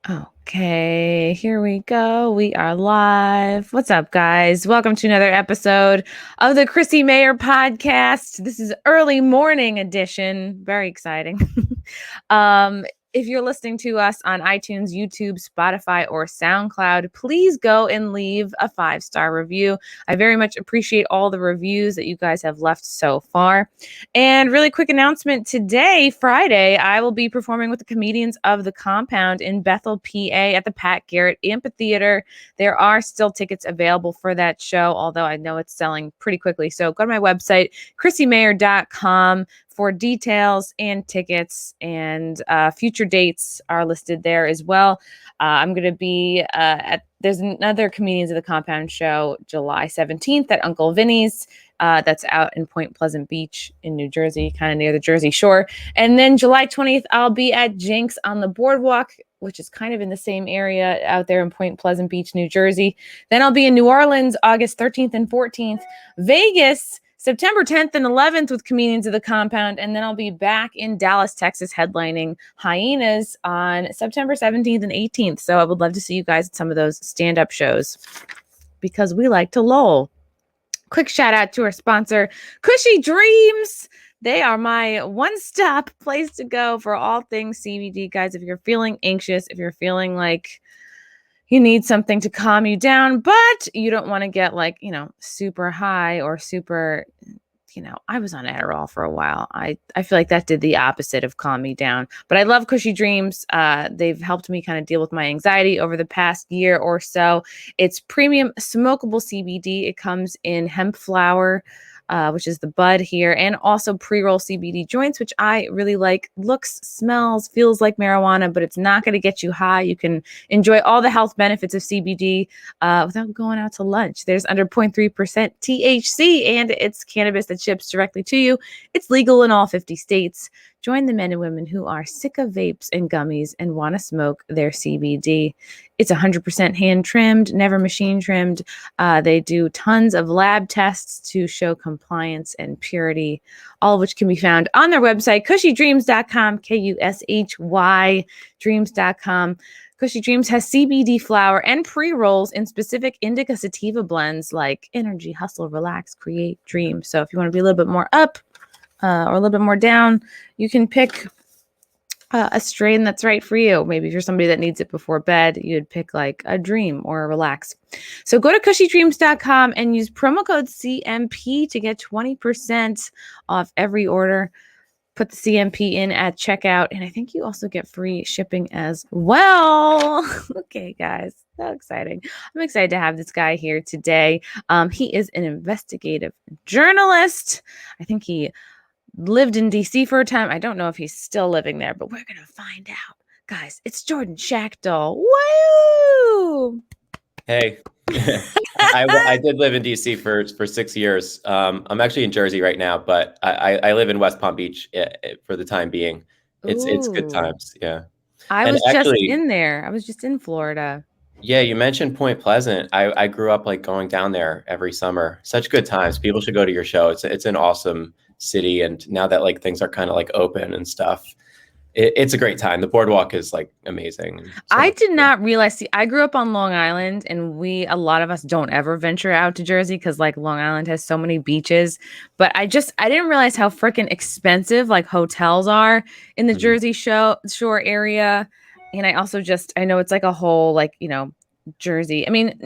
Okay, here we go. We are live. What's up, guys? Welcome to another episode of the Chrissie Mayr podcast. This is early morning edition. Very exciting. um, if you're listening to us on iTunes, YouTube, Spotify, or SoundCloud, please go and leave a 5-star review. I very much appreciate all the reviews that you guys have left so far. And really quick announcement today, Friday, I will be performing with the comedians of The Compound in Bethel, PA at the Pat Garrett Amphitheater. There are still tickets available for that show, although I know it's selling pretty quickly. So go to my website, chrissiemayr.com, for details and tickets, and future dates are listed there as well. I'm going to be there's another Comedians of the Compound show July 17th at Uncle Vinny's. That's out in Point Pleasant Beach in New Jersey, kind of near the Jersey Shore. And then July 20th, I'll be at Jinx on the Boardwalk, which is kind of in the same area out there in Point Pleasant Beach, New Jersey. Then I'll be in New Orleans August 13th and 14th. Vegas, September 10th and 11th with Comedians of the Compound. And then I'll be back in Dallas, Texas, headlining Hyenas on September 17th and 18th. So I would love to see you guys at some of those stand-up shows because we like to loll. Quick shout out to our sponsor, Cushy Dreams. They are my one-stop place to go for all things CBD, guys. If you're feeling anxious, if you're feeling like you need something to calm you down, but you don't want to get super high or super, I was on Adderall for a while. I feel like that did the opposite of calm me down. But I love Cushy Dreams. They've helped me kind of deal with my anxiety over the past year or so. It's premium smokable CBD. It comes in hemp flower, which is the bud here, and also pre-roll CBD joints, which I really like. Looks, smells, feels like marijuana, but it's not going to get you high. You can enjoy all the health benefits of CBD without going out to lunch. There's under 0.3% THC, and it's cannabis that ships directly to you. It's legal in all 50 states. Join the men and women who are sick of vapes and gummies and want to smoke their CBD. It's 100% hand trimmed, never machine trimmed. They do tons of lab tests to show compliance and purity, all of which can be found on their website, cushydreams.com, Kushy dreams.com. Cushy Dreams has CBD flower and pre-rolls in specific indica sativa blends like Energy, Hustle, Relax, Create, Dream. So if you want to be a little bit more up or a little bit more down, you can pick a strain that's right for you. Maybe if you're somebody that needs it before bed, you'd pick like a Dream or a Relax. So go to cushydreams.com and use promo code CMP to get 20% off every order. Put the CMP in at checkout, and I think you also get free shipping as well. Okay, guys, so exciting. I'm excited to have this guy here today. He is an investigative journalist. I think he lived in DC for a time. I don't know if he's still living there, but we're going to find out. Guys, it's Jordan Schachtel. Woo! Hey, I did live in DC for 6 years. I'm actually in Jersey right now, but I live in West Palm Beach for the time being. It's good times. Yeah. I was just in there. I was just in Florida. Yeah, you mentioned Point Pleasant. I grew up like going down there every summer. Such good times. People should go to your show. It's an awesome city, and now that like things are kind of like open and stuff, it's a great time. The boardwalk is like amazing. I did not realize. See, I grew up on Long Island, and a lot of us don't ever venture out to Jersey because like Long Island has so many beaches. But I didn't realize how freaking expensive like hotels are in the Jersey Shore area. And I also I know it's like a whole like, Jersey. I mean,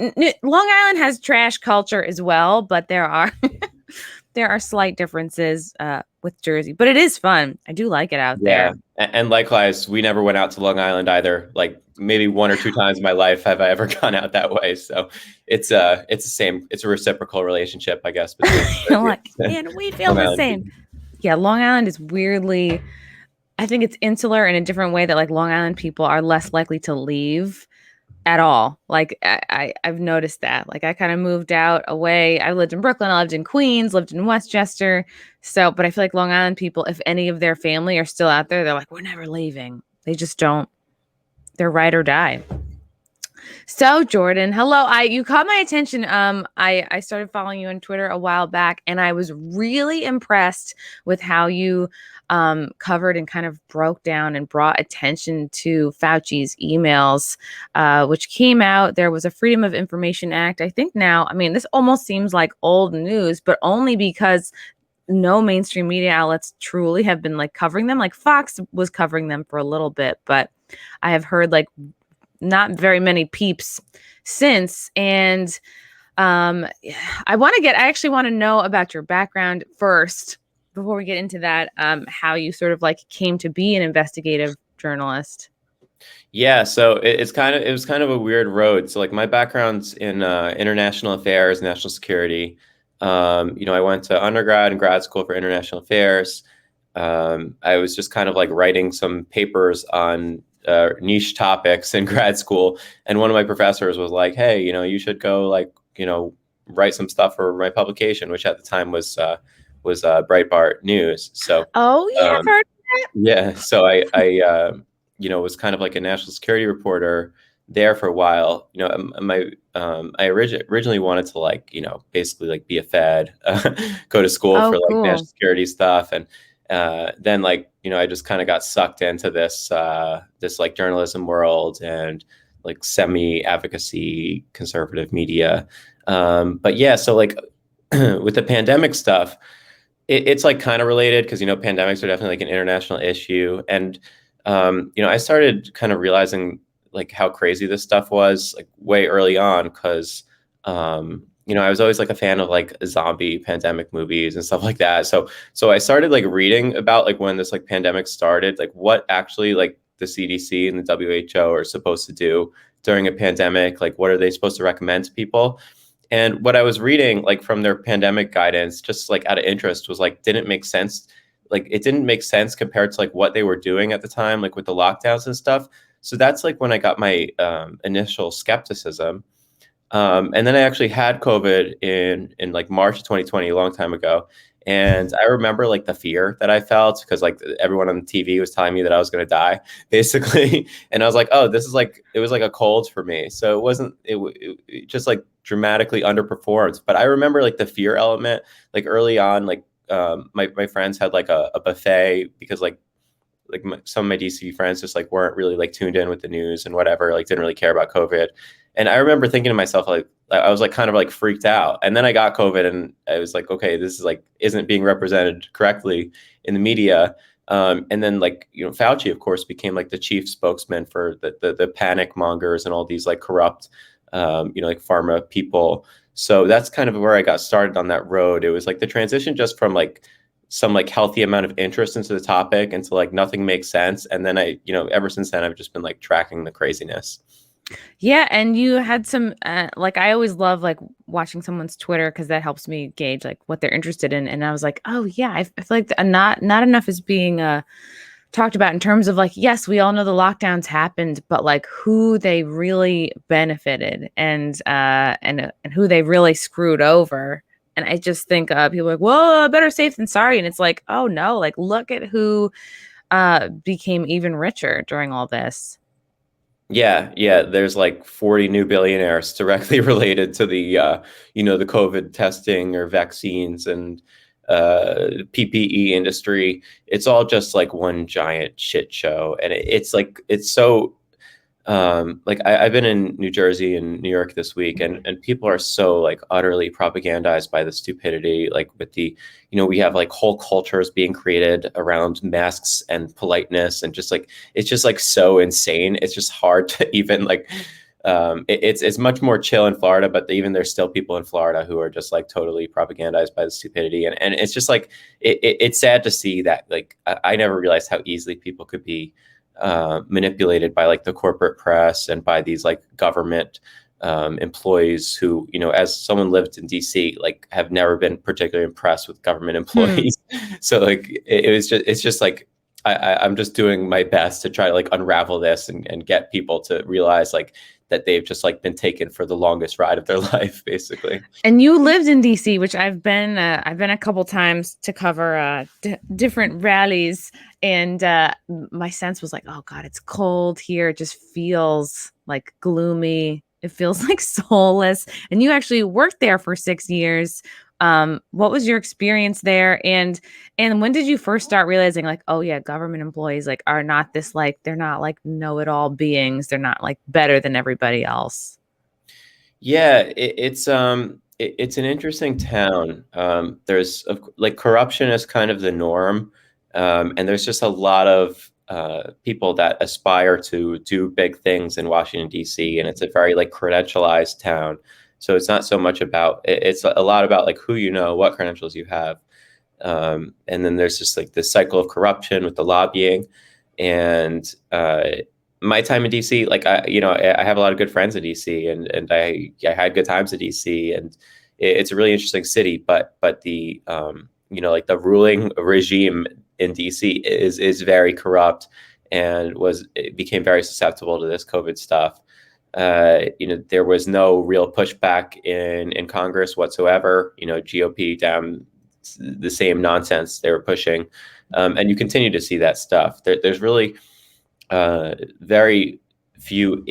Long Island has trash culture as well, but there are there are slight differences with Jersey, but it is fun. I do like it out there. And likewise, we never went out to Long Island either. Like maybe 1 or 2 times in my life have I ever gone out that way. So it's the same. It's a reciprocal relationship, I guess. And we feel the same. Yeah, Long Island is weirdly, I think it's insular in a different way that like Long Island people are less likely to leave at all. Like I've noticed that. Like I kind of moved out away. I lived in Brooklyn, I lived in Queens, lived in Westchester. So, but I feel like Long Island people, if any of their family are still out there, they're like, we're never leaving. They just don't. They're ride or die. So Jordan, hello. You caught my attention. I started following you on Twitter a while back, and I was really impressed with how you covered and kind of broke down and brought attention to Fauci's emails, which came out. There was a Freedom of Information Act. I think now, I mean, this almost seems like old news, but only because no mainstream media outlets truly have been like covering them. Like Fox was covering them for a little bit, but I have heard like not very many peeps since. And I actually want to know about your background first before we get into that, how you sort of like came to be an investigative journalist. Yeah, so it was kind of a weird road. So like my background's in international affairs, national security. I went to undergrad and grad school for international affairs. I was just kind of like writing some papers on niche topics in grad school, and one of my professors was like, "Hey, you should go write some stuff for my publication," which at the time was Breitbart News. So, Oh yeah, I've heard that. yeah, so I was kind of like a national security reporter there for a while. I originally wanted to basically like be a Fed, go to school for like Cool. national security stuff, and then I just kind of got sucked into this like journalism world and like semi-advocacy conservative media. But yeah, so like with the pandemic stuff, it's like kind of related because pandemics are definitely like an international issue, and I started kind of realizing like how crazy this stuff was like way early on because I was always like a fan of like zombie pandemic movies and stuff like that. So I started like reading about like when this like pandemic started, like what actually like the CDC and the WHO are supposed to do during a pandemic, like what are they supposed to recommend to people? And what I was reading like from their pandemic guidance, just like out of interest, was like didn't make sense. Like it didn't make sense compared to like what they were doing at the time, like with the lockdowns and stuff. So that's like when I got my initial skepticism. And then I actually had COVID in like March of 2020, a long time ago. And I remember like the fear that I felt because like everyone on the TV was telling me that I was going to die, basically. And I was like, oh, this is like, it was like a cold for me. So it just like dramatically underperformed. But I remember like the fear element, like early on, like my friends had like a buffet because some of my DC friends just like weren't really like tuned in with the news and whatever, like didn't really care about COVID. And I remember thinking to myself, like, I was like kind of like freaked out. And then I got COVID and I was like, okay, this is like, isn't being represented correctly in the media. And then Fauci, of course, became like the chief spokesman for the panic mongers and all these like corrupt, like pharma people. So that's kind of where I got started on that road. It was like the transition just from like some like healthy amount of interest into the topic until like nothing makes sense. And then ever since then, I've just been like tracking the craziness. Yeah, and you had some like I always love like watching someone's Twitter because that helps me gauge like what they're interested in. And I was like, oh yeah, I feel like not enough is being talked about in terms of like, yes, we all know the lockdowns happened, but like who they really benefited and who they really screwed over. And I just think people are like, well, better safe than sorry. And it's like, oh no, like look at who became even richer during all this. Yeah, there's like 40 new billionaires directly related to the COVID testing or vaccines and PPE industry. It's all just like one giant shit show, and it's so I've been in New Jersey and New York this week, and people are so like utterly propagandized by the stupidity, like with we have like whole cultures being created around masks and politeness, and just like it's just like so insane. It's just hard to even like it's much more chill in Florida, but even there's still people in Florida who are just like totally propagandized by the stupidity, and it's just like it's sad to see that. Like I never realized how easily people could be manipulated by like the corporate press and by these like government employees who, as someone lived in DC, like have never been particularly impressed with government employees. So like it's just like I'm just doing my best to try to like unravel this and get people to realize like that they've just like been taken for the longest ride of their life, basically. And you lived in DC, which I've been a couple times to cover different rallies, and my sense was like, oh God, it's cold here. It just feels like gloomy. It feels like soulless. And you actually worked there for 6 years. What was your experience there? And when did you first start realizing like, oh yeah, government employees like are not this like they're not like know-it-all beings. They're not like better than everybody else. Yeah, it's an interesting town. Like corruption is kind of the norm, and there's just a lot of people that aspire to do big things in Washington D.C. and it's a very like credentialized town. So it's not so much about it's a lot about like who you know, what credentials you have, and then there's just like this cycle of corruption with the lobbying, and my time in DC, like I have a lot of good friends in DC, and I had good times in DC, and it's a really interesting city. But the like the ruling regime in DC is very corrupt, and it became very susceptible to this COVID stuff. There was no real pushback in Congress whatsoever. GOP down the same nonsense they were pushing, and you continue to see that stuff. There's really very few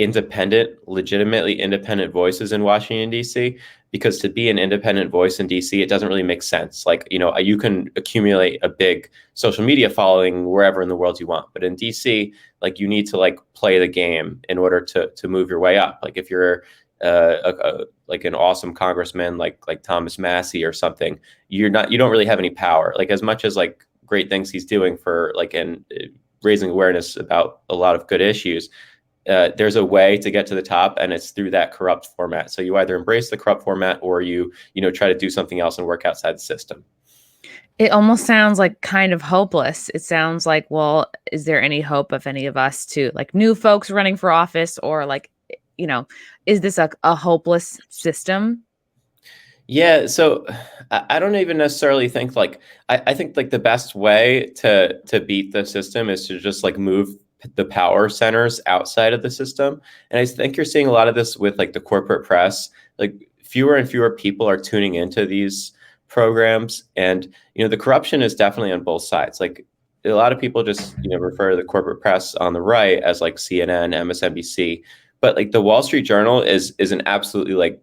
legitimately independent voices in Washington, D.C., because to be an independent voice in D.C., it doesn't really make sense. Like, you can accumulate a big social media following wherever in the world you want. But in D.C., like, you need to like play the game in order to move your way up. Like if you're like an awesome congressman like Thomas Massey or something, you don't really have any power. Like as much as like great things he's doing for like raising awareness about a lot of good issues, there's a way to get to the top, and it's through that corrupt format. So you either embrace the corrupt format or you try to do something else and work outside the system. It almost sounds like kind of hopeless. It sounds like, well, is there any hope of any of us to like new folks running for office, or like, is this a hopeless system? Yeah, so I don't even necessarily think like I think like the best way to beat the system is to just like move the power centers outside of the system. And I think you're seeing a lot of this with like the corporate press. Like fewer and fewer people are tuning into these programs, and the corruption is definitely on both sides. Like a lot of people just refer to the corporate press on the right as like CNN, MSNBC, but like the Wall Street Journal is an absolutely like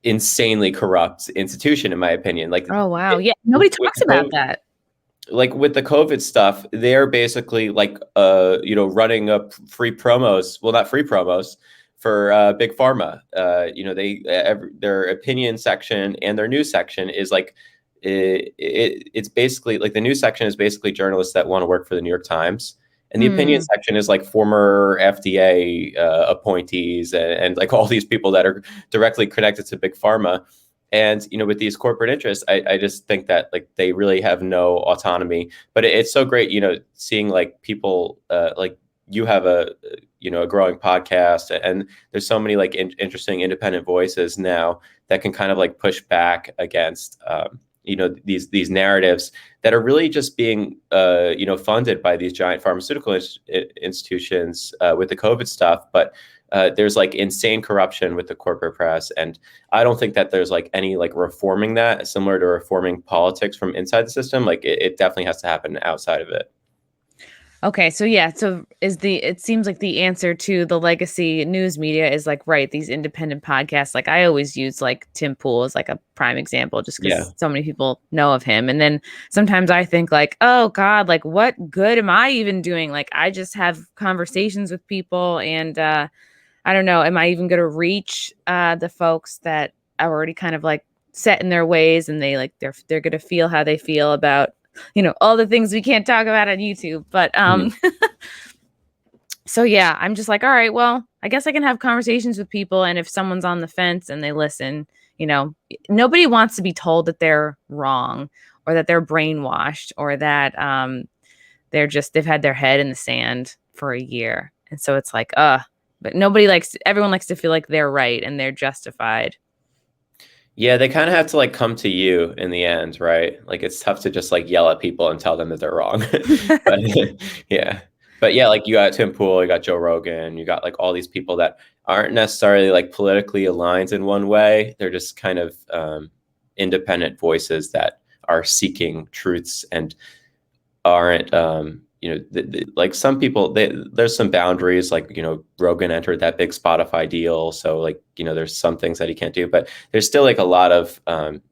insanely corrupt institution, in my opinion. Like, Oh, wow. Yeah. Nobody talks about COVID, that. like with the COVID stuff, they're basically like, running up free promos. Well, not free promos for big pharma. Their opinion section and their news section is like, it's basically like the news section is basically journalists that want to work for the New York Times. And the opinion section is like former FDA appointees and like all these people that are directly connected to big pharma. And with these corporate interests, I just think that like they really have no autonomy. But it's so great, seeing like people like you have a growing podcast, and there's so many like interesting independent voices now that can kind of like push back against these narratives that are really just being funded by these giant pharmaceutical institutions with the COVID stuff. But there's like insane corruption with the corporate press, and I don't think that there's like any like reforming that, similar to reforming politics from inside the system. Like it definitely has to happen outside of it. Okay, so yeah, so it seems like the answer to the legacy news media is like, right, these independent podcasts. Like I always use like Tim Pool as like a prime example just Yeah. because so many people know of him. And then sometimes I think like, oh God, like what good am I even doing? Like I just have conversations with people, and I don't know, am I even gonna reach the folks that are already kind of like set in their ways, and they're gonna feel how they feel about all the things we can't talk about on YouTube. But so yeah, I'm just like, all right, well, I guess I can have conversations with people, and if someone's on the fence and they listen, nobody wants to be told that they're wrong, or that they're brainwashed, or that they've had their head in the sand for a year. And so it's like, but everyone likes to feel like they're right and they're justified. Yeah, they kind of have to like come to you in the end, right? Like it's tough to just like yell at people and tell them that they're wrong. But yeah. But yeah, like you got Tim Pool, you got Joe Rogan, you got like all these people that aren't necessarily like politically aligned in one way. They're just kind of independent voices that are seeking truths and aren't like some people, there's some boundaries, like, Rogan entered that big Spotify deal. So like, there's some things that he can't do, but there's still like a lot of,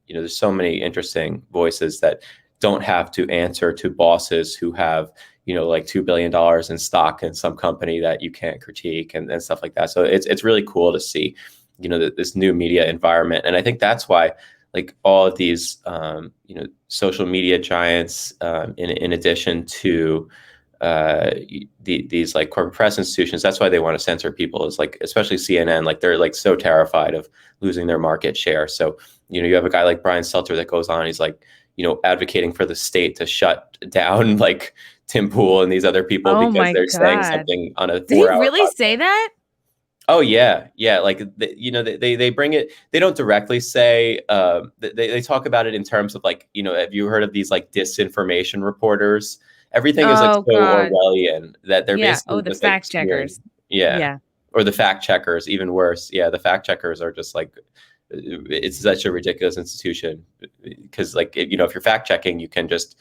there's so many interesting voices that don't have to answer to bosses who have, like $2 billion in stock in some company that you can't critique and stuff like that. So it's really cool to see, this new media environment. And I think that's why like all of these, social media giants, in addition to these like corporate press institutions, that's why they want to censor people, is like, especially CNN, like they're like so terrified of losing their market share. So, you have a guy like Brian Stelter that goes on, he's like, advocating for the state to shut down like Tim Pool and these other people Oh because my they're saying God. something on a Did he 4-hour really say podcast. that? Oh yeah, yeah. Like they bring it. They don't directly say. They talk about it in terms of like, have you heard of these like disinformation reporters? Everything is like Oh so God. Orwellian that they're Yeah. Oh, basically the just like fact smearing. checkers. Yeah, Yeah. or the fact checkers, even worse. Yeah, the fact checkers are just like, it's such a ridiculous institution because like, if you're fact checking, you can just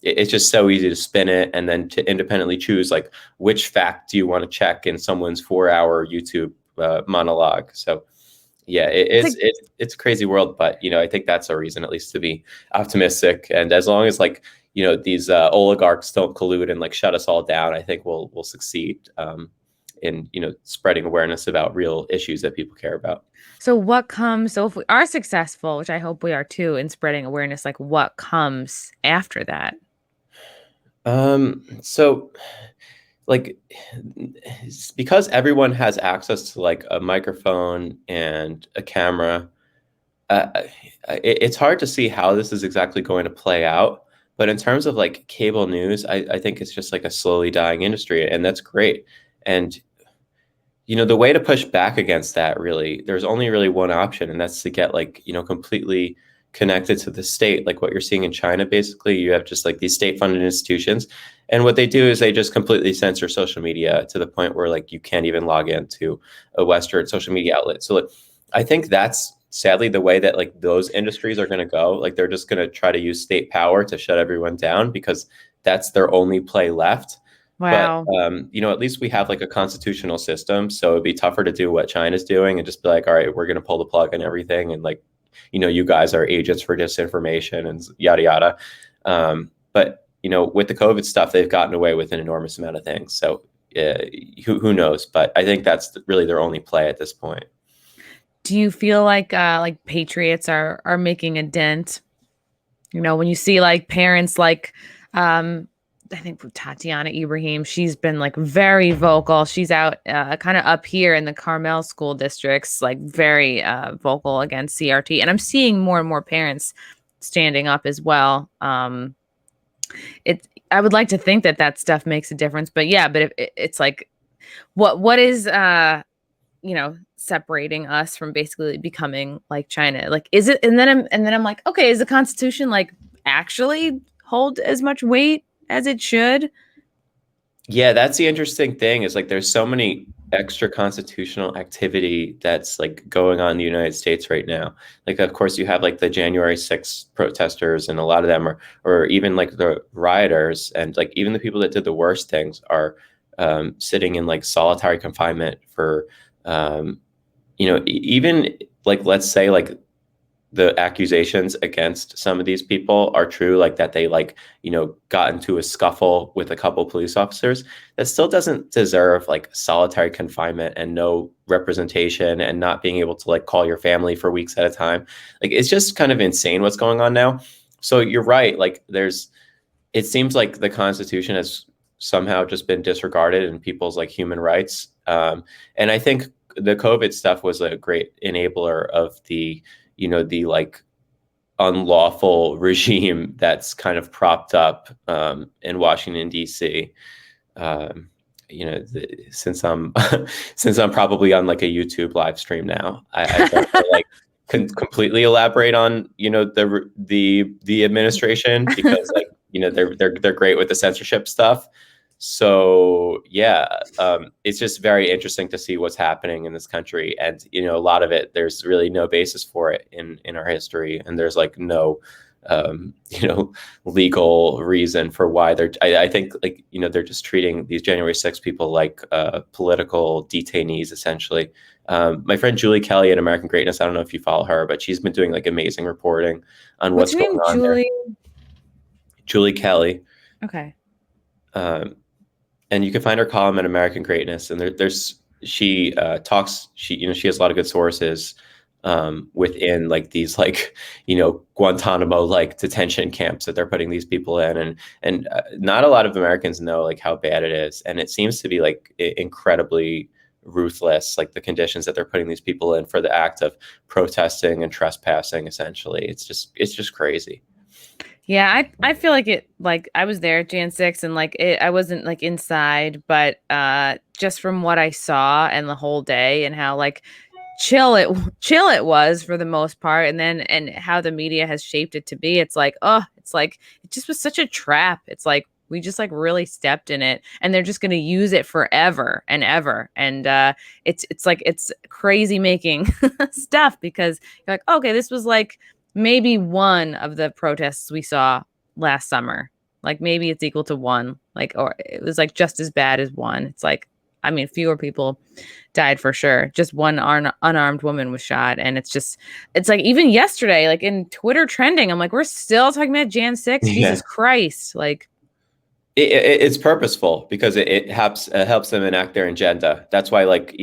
it's just so easy to spin it and then to independently choose like which fact do you want to check in someone's 4-hour YouTube monologue. So yeah, It's like, it's a crazy world, but I think that's a reason at least to be optimistic. And as long as like these oligarchs don't collude and like shut us all down, I think we'll succeed in spreading awareness about real issues that people care about. so if we are successful, which I hope we are too, in spreading awareness, like what comes after that? So like, because everyone has access to like a microphone and a camera, uh, it's hard to see how this is exactly going to play out. But in terms of like cable news, I think it's just like a slowly dying industry, and that's great. And the way to push back against that, really, there's only really one option, and that's to get like, completely connected to the state, like what you're seeing in China. Basically, you have just like these state-funded institutions, and what they do is they just completely censor social media to the point where like you can't even log into a Western social media outlet. So like, I think that's sadly the way that like those industries are going to go. Like they're just going to try to use state power to shut everyone down because that's their only play left. But Wow. at least we have like a constitutional system, so it'd be tougher to do what China's doing and just be like, all right, we're going to pull the plug on everything, and like, you guys are agents for disinformation and yada yada. But with the COVID stuff, they've gotten away with an enormous amount of things. So who knows? But I think that's really their only play at this point. Do you feel like patriots are making a dent? When you see like parents like I think Tatiana Ibrahim, she's been like very vocal. She's out kind of up here in the Carmel school districts, like very vocal against CRT. And I'm seeing more and more parents standing up as well. I would like to think that stuff makes a difference, but yeah, but if it's like, what is separating us from basically becoming like China? Like, is it? And then I'm like, okay, is the Constitution like actually hold as much weight as it should? Yeah, that's the interesting thing, is like there's so many extra constitutional activity that's like going on in the United States right now. Like, of course, you have like the January 6th protesters, and a lot of them are, or even like the rioters, and like even the people that did the worst things are sitting in like solitary confinement for, even like, let's say like the accusations against some of these people are true, like that they like, got into a scuffle with a couple police officers, that still doesn't deserve like solitary confinement and no representation and not being able to like call your family for weeks at a time. Like, it's just kind of insane what's going on now. So you're right. Like it seems like the Constitution has somehow just been disregarded in people's like human rights. And I think the COVID stuff was a great enabler of the like unlawful regime that's kind of propped up in Washington, D.C. Um, since I'm since I'm probably on like a YouTube live stream now, I don't like completely elaborate on the administration, because like they're great with the censorship stuff. So yeah, it's just very interesting to see what's happening in this country, and a lot of it, there's really no basis for it in our history, and there's like no legal reason for why I think like, they're just treating these January 6th people like political detainees, essentially. My friend Julie Kelly at American Greatness, I don't know if you follow her, but she's been doing like amazing reporting on What's what's her going name? on there. Julie. Julie Kelly. Okay. And you can find her column at American Greatness. And she talks, she has a lot of good sources within like these like, Guantanamo like detention camps that they're putting these people in. And not a lot of Americans know like how bad it is. And it seems to be like incredibly ruthless, like the conditions that they're putting these people in for the act of protesting and trespassing, essentially. It's just crazy. Yeah, I feel like it, like I was there at Jan 6 and like I wasn't like inside, but just from what I saw and the whole day and how like chill it was for the most part, and how the media has shaped it to be, it's like it just was such a trap. It's like we just like really stepped in it, and they're just going to use it forever and ever. And it's like it's crazy making stuff, because you're like, okay, this was like maybe one of the protests we saw last summer. Like maybe it's equal to one, like, or it was like just as bad as one. It's like, I mean, fewer people died for sure. Just one unarmed woman was shot. And it's like even yesterday, like in Twitter trending, I'm like, we're still talking about Jan 6. Yeah. Jesus Christ. Like, it's purposeful because it helps them enact their agenda. That's why, like,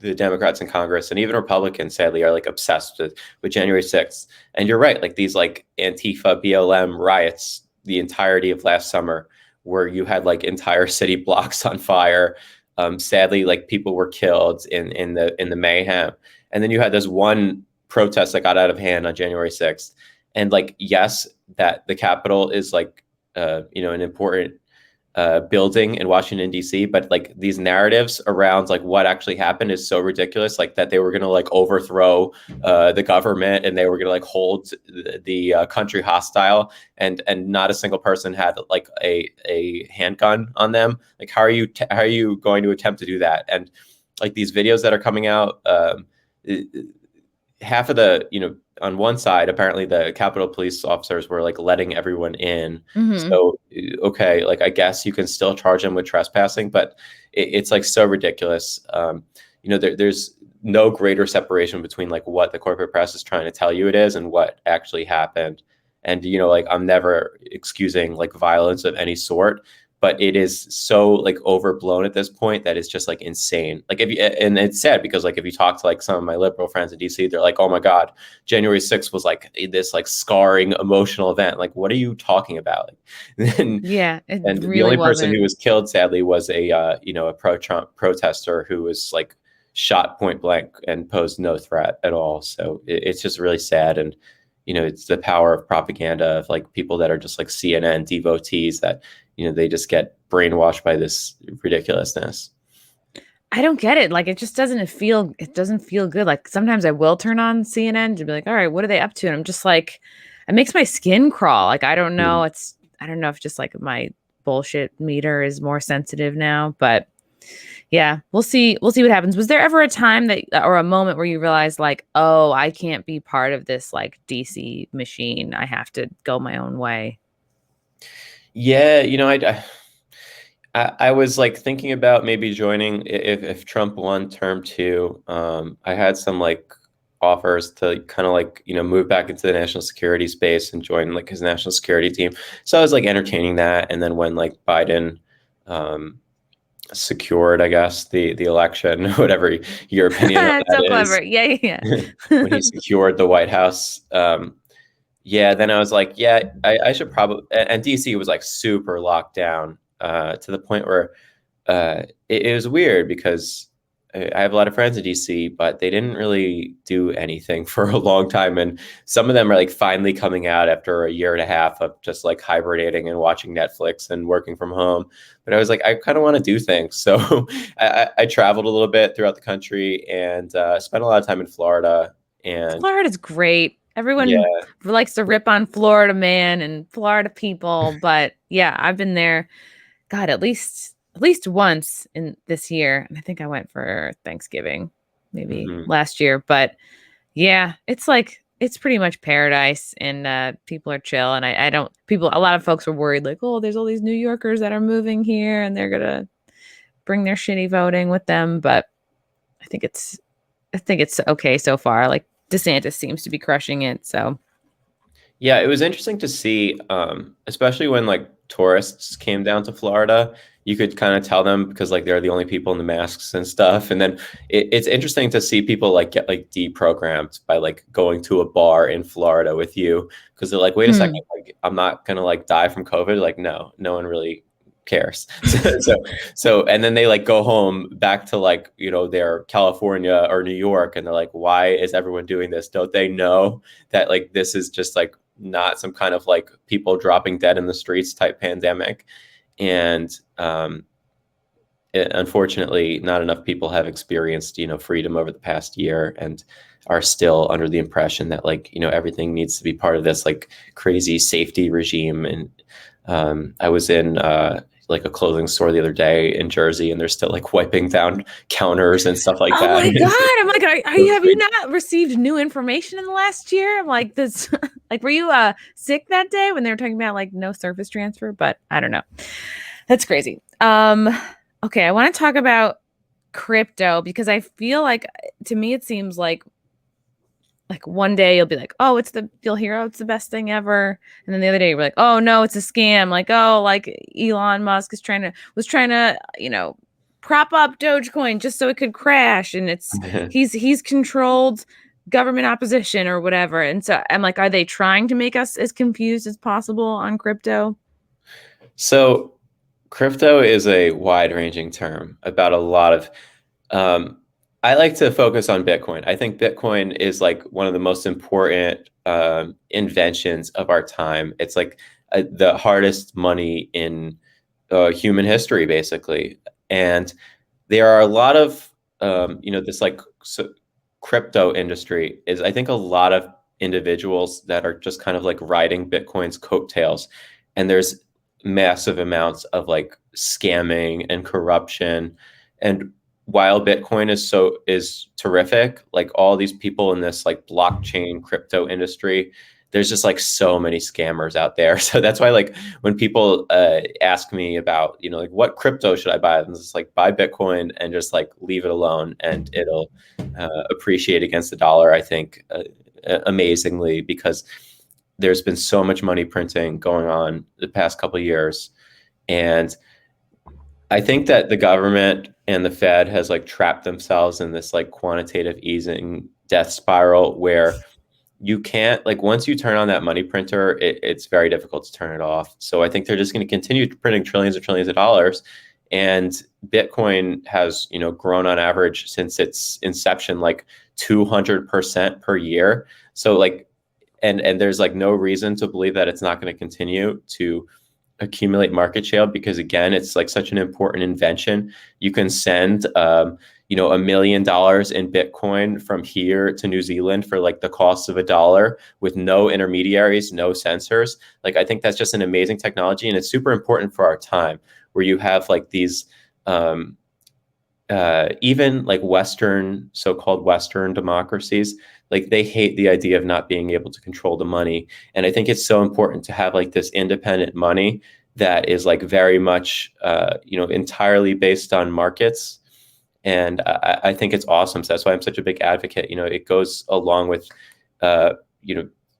the Democrats in Congress and even Republicans, sadly, are like obsessed with January 6th. And you're right, like these like Antifa BLM riots the entirety of last summer, where you had like entire city blocks on fire. Sadly, like people were killed in the mayhem. And then you had this one protest that got out of hand on January 6th. And like, yes, that the Capitol is like an important building in Washington, D.C., but like these narratives around like what actually happened is so ridiculous, like that they were going to like overthrow the government, and they were going to like hold the country hostile, and not a single person had like a handgun on them. Like, how are you going to attempt to do that? And like these videos that are coming out, half of the, on one side, apparently the Capitol Police officers were like letting everyone in. So, okay, like I guess you can still charge them with trespassing, but it's like so ridiculous. There's no greater separation between like what the corporate press is trying to tell you it is and what actually happened. And, like I'm never excusing like violence of any sort, but it is so like overblown at this point that it's just like insane. Like and it's sad because like if you talk to like some of my liberal friends in DC, they're like, oh my God, January 6th was like this like scarring emotional event. Like, what are you talking about? yeah, it and really the only wasn't. person who was killed, sadly, was a pro-Trump protester who was like shot point blank and posed no threat at all. So it's just really sad. And it's the power of propaganda of like people that are just like CNN devotees that, they just get brainwashed by this ridiculousness. I don't get it. Like, it doesn't feel good. Like sometimes I will turn on CNN to be like, all right, what are they up to? And I'm just like, it makes my skin crawl. Like, I don't know. I don't know if just like my bullshit meter is more sensitive now, but yeah, we'll see. We'll see what happens. Was there ever a time or a moment where you realized like, oh, I can't be part of this like DC machine. I have to go my own way. Yeah. I was like thinking about maybe joining if Trump won term two. I had some like offers to kind of like, move back into the national security space and join like his national security team. So I was like entertaining that. And then when like Biden secured, I guess, the election, whatever your opinion on So that is, clever. Yeah. when he secured the White House, yeah, then I was like, yeah, I should probably. And DC was like super locked down to the point where it was weird because I have a lot of friends in DC, but they didn't really do anything for a long time. And some of them are like finally coming out after a year and a half of just like hibernating and watching Netflix and working from home. But I was like, I kind of want to do things. So I traveled a little bit throughout the country and spent a lot of time in Florida. And Florida's great. yeah. Everyone likes to rip on Florida man and Florida people, but yeah, I've been there. God, at least once in this year, and I think I went for Thanksgiving, maybe last year. But yeah, it's like it's pretty much paradise, and people are chill. And I don't people. A lot of folks were worried, like, oh, there's all these New Yorkers that are moving here, and they're gonna bring their shitty voting with them. But I think it's okay so far. Like DeSantis seems to be crushing it. So Yeah, it was interesting to see, especially when like tourists came down to Florida. You could kind of tell them because like they're the only people in the masks and stuff. And then it's interesting to see people like get like deprogrammed by like going to a bar in Florida with you because they're like, wait a second, like I'm not gonna like die from COVID. Like no, no one really cares. So and then they like go home back to like their California or New York, and they're like, why is everyone doing this? Don't they know that like this is just like not some kind of like people dropping dead in the streets type pandemic? And unfortunately, not enough people have experienced freedom over the past year and are still under the impression that like everything needs to be part of this like crazy safety regime. And I was in like a clothing store the other day in Jersey, and they're still like wiping down counters and stuff like that. Oh my God. I'm like, have you not received new information in the last year? I'm like, this, like, were you sick that day when they were talking about like no surface transfer? But I don't know. That's crazy. Okay. I want to talk about crypto because I feel like, to me, it seems like one day you'll be like, oh, you'll hear, oh, it's the best thing ever. And then the other day you're like, oh no, it's a scam. Like, oh, like Elon Musk was trying to, prop up Dogecoin just so it could crash. And he's controlled government opposition or whatever. And so I'm like, are they trying to make us as confused as possible on crypto? So crypto is a wide-ranging term about a lot of I like to focus on Bitcoin. I think Bitcoin is like one of the most important inventions of our time. It's like the hardest money in human history, basically. And there are a lot of, this like crypto industry is, I think, a lot of individuals that are just kind of like riding Bitcoin's coattails. And there's massive amounts of like scamming and corruption. And while Bitcoin is terrific, like all these people in this like blockchain crypto industry, there's just like so many scammers out there. So that's why like when people ask me about, like what crypto should I buy? I'm just like buy Bitcoin and just like leave it alone, and it'll appreciate against the dollar, I think, amazingly, because there's been so much money printing going on the past couple of years. And I think that the government and the Fed has like trapped themselves in this like quantitative easing death spiral where you can't, like, once you turn on that money printer, it's very difficult to turn it off. So I think they're just going to continue printing trillions and trillions of dollars. And Bitcoin has, grown on average since its inception, like 200% per year. So like, and there's like no reason to believe that it's not going to continue to accumulate market share, because again, it's like such an important invention. You can send $1 million in Bitcoin from here to New Zealand for like the cost of $1 with no intermediaries, no sensors. Like, I think that's just an amazing technology, and it's super important for our time, where you have like these even like so-called Western democracies, like they hate the idea of not being able to control the money. And I think it's so important to have like this independent money that is like very much, entirely based on markets. And I think it's awesome. So that's why I'm such a big advocate. It goes along with,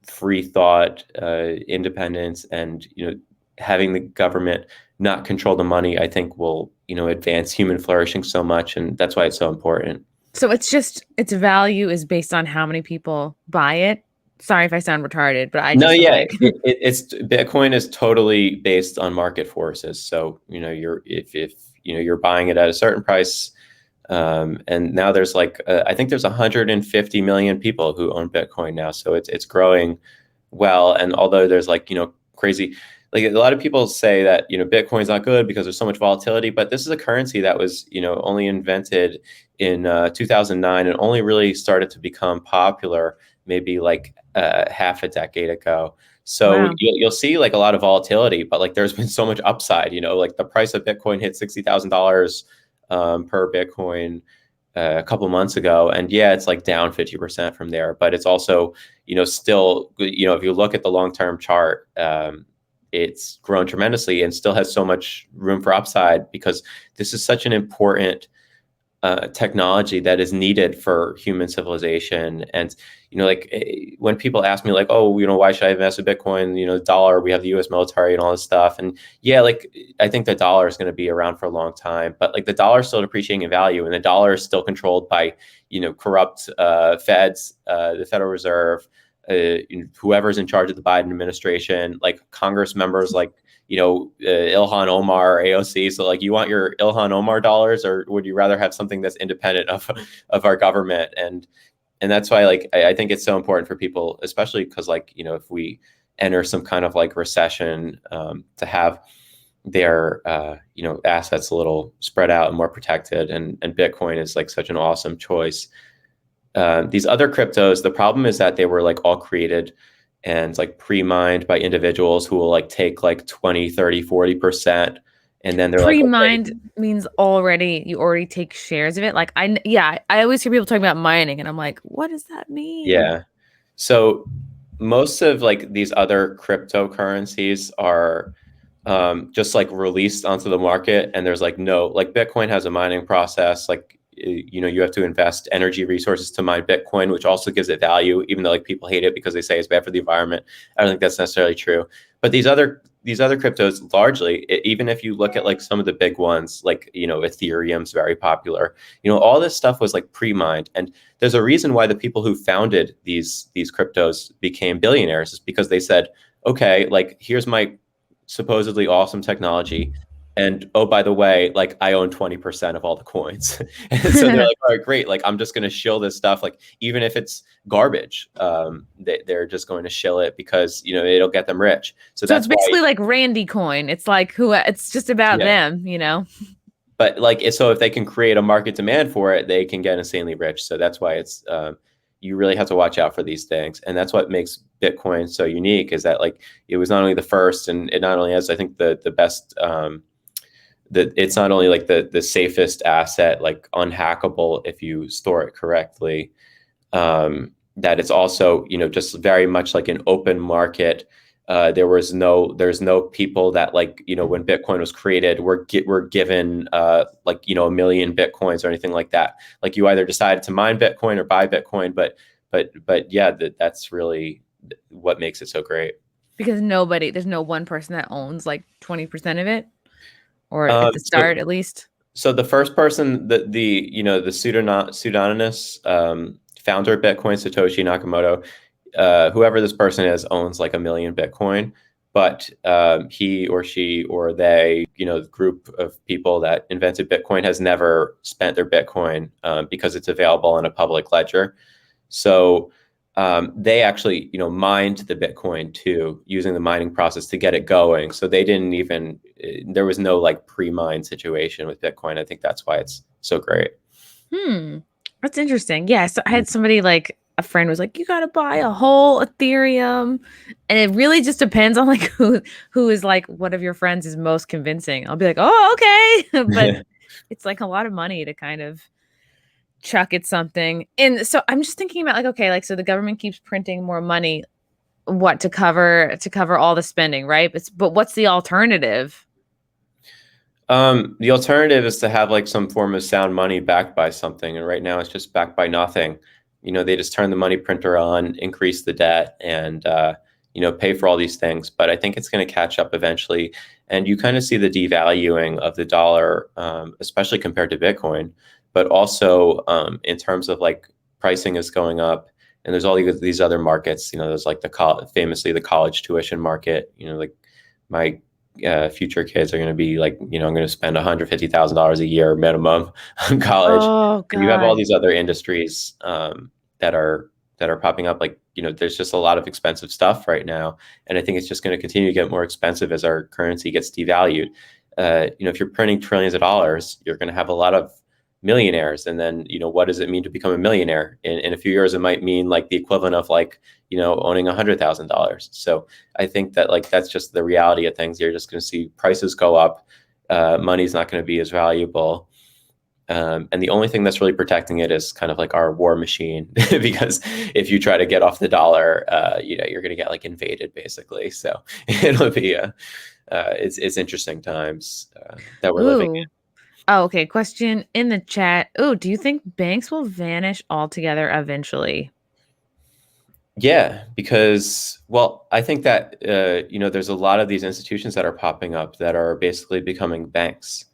free thought, independence, and, having the government not control the money, I think will, advance human flourishing so much. And that's why it's so important. So its value is based on how many people buy it. Sorry if I sound retarded, but it's Bitcoin is totally based on market forces. So, if you're buying it at a certain price, and now there's like, I think there's 150 million people who own Bitcoin now. So it's growing well. And although there's like, crazy, like a lot of people say that, Bitcoin's not good because there's so much volatility, but this is a currency that was, only invented in 2009 and only really started to become popular maybe like half a decade ago. So wow. You'll see like a lot of volatility, but like there's been so much upside, like the price of Bitcoin hit $60,000 per Bitcoin a couple months ago. And yeah, it's like down 50% from there, but it's also, still, if you look at the long-term chart, it's grown tremendously and still has so much room for upside, because this is such an important technology that is needed for human civilization. And, when people ask me like, oh, why should I invest in Bitcoin? The dollar, we have the US military and all this stuff. And yeah, I think the dollar is going to be around for a long time, but the dollar is still depreciating in value, and the dollar is still controlled by, corrupt feds, the Federal Reserve, whoever's in charge of the Biden administration, like Congress members, like, Ilhan Omar or AOC. So you want your Ilhan Omar dollars, or would you rather have something that's independent of our government? And that's why I think it's so important for people, especially because if we enter some kind of recession, to have their assets a little spread out and more protected. And Bitcoin is such an awesome choice. These other cryptos, the problem is that they were all created and pre-mined by individuals who will take 20, 30, 40%. And then they're pre-mined means you already take shares of it. I always hear people talking about mining, and I'm like, what does that mean? Yeah. So most of these other cryptocurrencies are just released onto the market, and there's no, Bitcoin has a mining process. You have to invest energy resources to mine Bitcoin, which also gives it value, even though people hate it because they say it's bad for the environment. I don't think that's necessarily true. But these other cryptos, largely, even if you look at some of the big ones, Ethereum's very popular, all this stuff was pre-mined. And there's a reason why the people who founded these cryptos became billionaires, is because they said, okay, here's my supposedly awesome technology. And oh, by the way, I own 20% of all the coins. And so they're all right, great. I'm just going to shill this stuff. Even if it's garbage, they're just going to shill it because, it'll get them rich. So that's it's basically like Randy coin. It's it's just about them, But so if they can create a market demand for it, they can get insanely rich. So that's why it's, you really have to watch out for these things. And that's what makes Bitcoin so unique, is that it was not only the first, and it not only has, I think, the best, it's not only the safest asset, unhackable if you store it correctly, that it's also, just very much an open market. There's no people that when Bitcoin was created, were given a million Bitcoins or anything like that. You either decided to mine Bitcoin or buy Bitcoin, but yeah, that's really what makes it so great. Because there's no one person that owns 20% of it. Or at the start, at least. So the first person, the pseudonymous founder of Bitcoin, Satoshi Nakamoto, whoever this person is, owns 1 million Bitcoin. But he or she or they, the group of people that invented Bitcoin, has never spent their Bitcoin because it's available in a public ledger. So they actually, mined the Bitcoin too, using the mining process to get it going. So they didn't even, there was no pre-mine situation with Bitcoin. I think that's why it's so great. That's interesting. Yeah. So I had somebody a friend was like, you got to buy a whole Ethereum. And it really just depends on who is one of your friends is most convincing. I'll be like, oh, okay. But it's a lot of money to kind of chuck at something. And so I'm just thinking about okay, so the government keeps printing more money, what to cover all the spending, right? But what's the alternative? The alternative is to have some form of sound money backed by something. And right now it's just backed by nothing. They just turn the money printer on, increase the debt, and pay for all these things. But I think it's going to catch up eventually. And you kind of see the devaluing of the dollar, especially compared to Bitcoin. But also in terms of pricing is going up, and there's all these other markets. There's famously the college tuition market. My future kids are going to be I'm going to spend $150,000 a year minimum on college. Oh, God. And you have all these other industries that are popping up. There's just a lot of expensive stuff right now, and I think it's just going to continue to get more expensive as our currency gets devalued. If you're printing trillions of dollars, you're going to have a lot of millionaires. And then, what does it mean to become a millionaire? In a few years, it might mean the equivalent of owning $100,000. So I think that that's just the reality of things. You're just going to see prices go up. Money's not going to be as valuable. And the only thing that's really protecting it is kind of like our war machine, because if you try to get off the dollar, you're going to get like invaded basically. So it'll be it's interesting times that we're living in. Ooh. Oh, okay. Question in the chat. Oh, do you think banks will vanish altogether eventually? Yeah, because, well, I think that there's a lot of these institutions that are popping up that are basically becoming banks.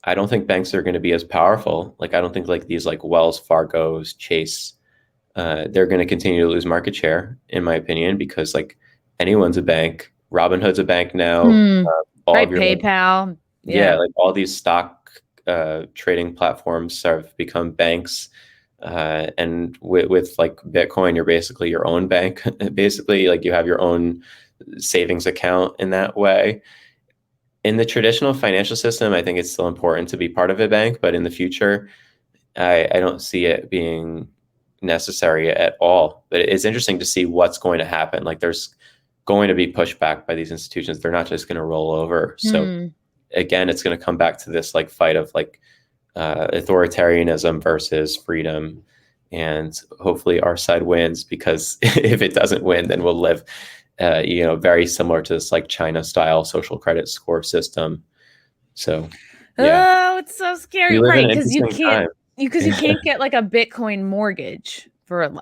I don't think banks are going to be as powerful. Like, I don't think like these like Wells Fargo's, Chase, they're going to continue to lose market share, in my opinion, because like anyone's a bank. Robinhood's a bank now. Hmm. All of Right. your like, PayPal. yeah, Yeah. like all these stock trading platforms have become banks. And with like Bitcoin, you're basically your own bank. Basically, like you have your own savings account in that way. In the traditional financial system, I think it's still important to be part of a bank, but in the future, I don't see it being necessary at all. But it's interesting to see what's going to happen. Like there's going to be pushback by these institutions. They're not just going to roll over. So Hmm. again, it's going to come back to this like fight of like authoritarianism versus freedom. And hopefully our side wins, because if it doesn't win, then we'll live, very similar to this like China style social credit score system. So, yeah, Oh, it's so scary. we live in Right. an Because you interesting can't, time. you can't get like a Bitcoin mortgage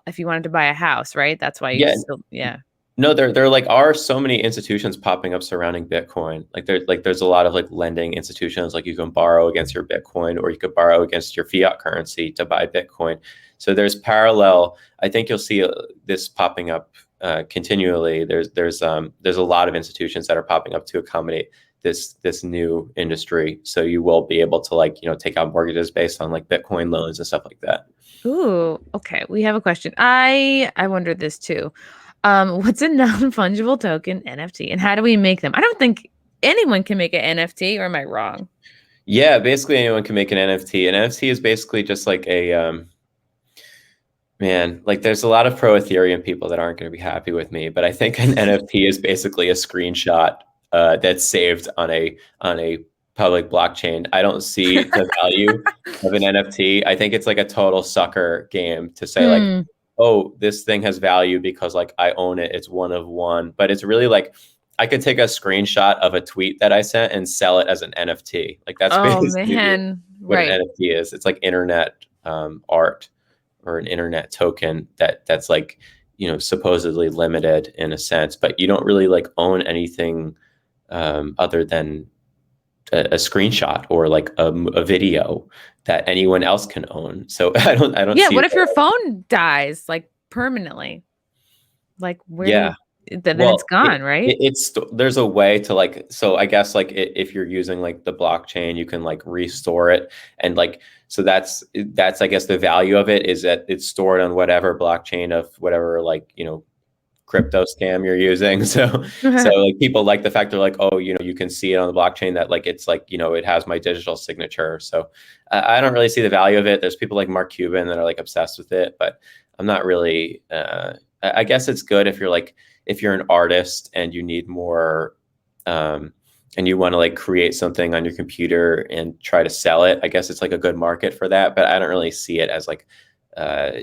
if you wanted to buy a house, right? That's why you Yeah, still, yeah. no, there like are so many institutions popping up surrounding Bitcoin. There's a lot of like lending institutions, like you can borrow against your Bitcoin or you could borrow against your fiat currency to buy Bitcoin. So there's parallel. I think you'll see this popping up continually. There's a lot of institutions that are popping up to accommodate this new industry. So you will be able to like take out mortgages based on like Bitcoin loans and stuff like that. Ooh, okay. We have a question. I wondered this too. What's a non-fungible token NFT and how do we make them? I don't think anyone can make an NFT, or am I wrong? Yeah, basically anyone can make an NFT. An NFT is basically just like a man, like there's a lot of pro Ethereum people that aren't going to be happy with me, but I think an NFT is basically a screenshot that's saved on a public blockchain. I don't see the value of an NFT. I think it's like a total sucker game to say like, Hmm. oh, this thing has value because like I own it. It's one of one, but it's really like I could take a screenshot of a tweet that I sent and sell it as an NFT. Like that's Oh basically man. what an Right. NFT is. It's like internet art or an internet token that's like supposedly limited in a sense, but you don't really like own anything other than a screenshot or like a video that anyone else can own. So I don't Yeah, see what it. if your phone dies like permanently? Like where do Yeah. you then it's Well, gone, right? it's there's a way to like, so I guess like if you're using like the blockchain, you can like restore it, and like so that's I guess the value of it is that it's stored on whatever blockchain of whatever like crypto scam you're using. So like people like the fact they're like, oh, you can see it on the blockchain that like it's like it has my digital signature. So I don't really see the value of it. There's people like Mark Cuban that are like obsessed with it, but I'm not really. I guess it's good if you're an artist and you need more, and you want to like create something on your computer and try to sell it. I guess it's like a good market for that, but I don't really see it as like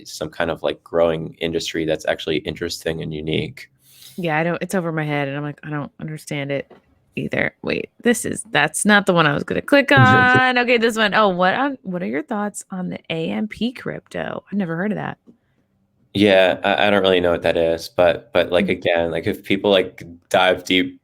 some kind of like growing industry that's actually interesting and unique. Yeah, I don't it's over my head and I'm like, I don't understand it either. Wait, that's not the one I was gonna click on. Okay, this one. Oh, what are your thoughts on the AMP crypto? I've never heard of that. Yeah, I don't really know what that is, but like Hmm. again, like if people like dive too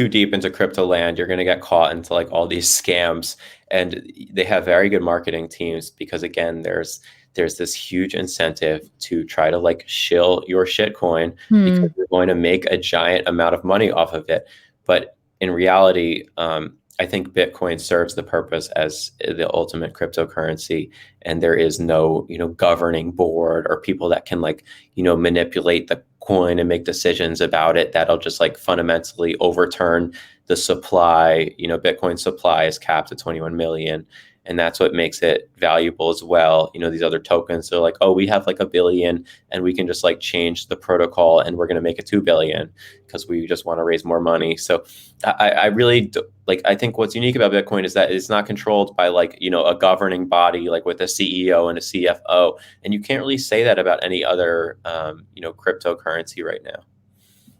deep into crypto land, you're gonna get caught into like all these scams, and they have very good marketing teams because again, there's this huge incentive to try to like shill your shitcoin because Hmm. you're going to make a giant amount of money off of it. But in reality, I think Bitcoin serves the purpose as the ultimate cryptocurrency, and there is no governing board or people that can like manipulate the coin and make decisions about it that'll just like fundamentally overturn the supply. Bitcoin supply is capped at 21 million, and that's what makes it valuable as well. These other tokens, they're like, oh, we have like 1 billion, and we can just like change the protocol, and we're going to make it 2 billion because we just want to raise more money. So I really like, I think what's unique about Bitcoin is that it's not controlled by like, a governing body, like with a CEO and a CFO. And you can't really say that about any other, cryptocurrency right now.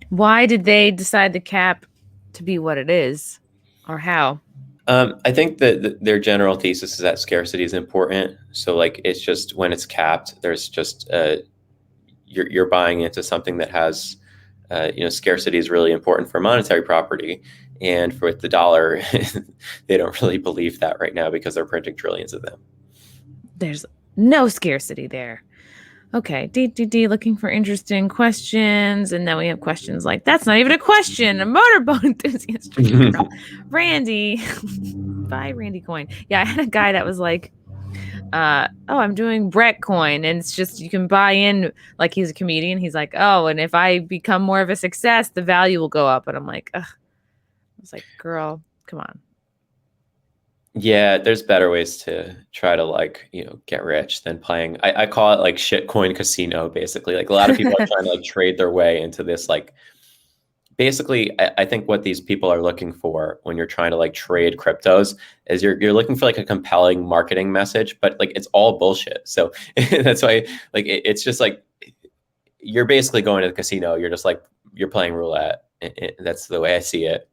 Why did they decide the cap to be what it is, or how? I think that their general thesis is that scarcity is important. So like, it's just when it's capped, there's just you're buying into something that has, scarcity is really important for monetary property. And for the dollar, they don't really believe that right now because they're printing trillions of them. There's no scarcity there. Okay, looking for interesting questions. And then we have questions like, that's not even a question. A motorboat enthusiast. Girl. Randy. Buy Randy coin. Yeah, I had a guy that was like, I'm doing Brett coin, and it's just, you can buy in, like, he's a comedian. He's like, oh, and if I become more of a success, the value will go up. And I'm like, ugh. I was like, girl, come on. Yeah, there's better ways to try to like, get rich than playing. I call it like shitcoin casino, basically. Like a lot of people are trying to like trade their way into this. Like basically, I think what these people are looking for when you're trying to like trade cryptos is you're looking for like a compelling marketing message, but like it's all bullshit. So that's why like it's just like you're basically going to the casino. You're just like you're playing roulette. That's the way I see it.